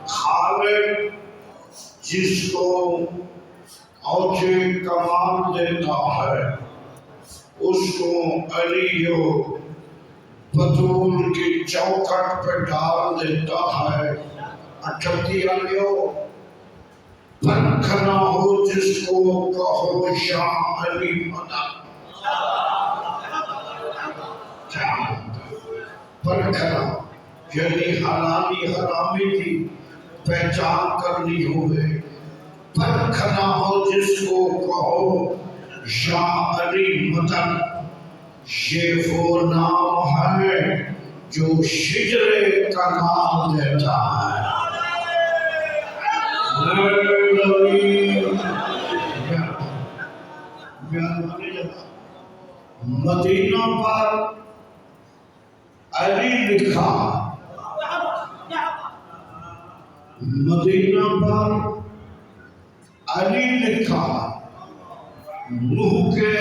خالق جس کو اوج کمال دیتا ہے اس کو علی و بطول کی چوکھٹ پہ ڈال دیتا ہے۔ اٹھتی علیو پرکھنا ہو جس کو کہو شاہ علی مدد۔ پرکھنا یعنی حلالی حرامی کی پہچان کرنی ہوئے۔ پرکھنا ہو جس کو کہو شاہ علی مدد۔ یہ وہ نام ہے جو شجرے کا نام دیتا ہے۔ مدینہ پر علی لکھا، مدینہ پر علی لکھا، نوح کے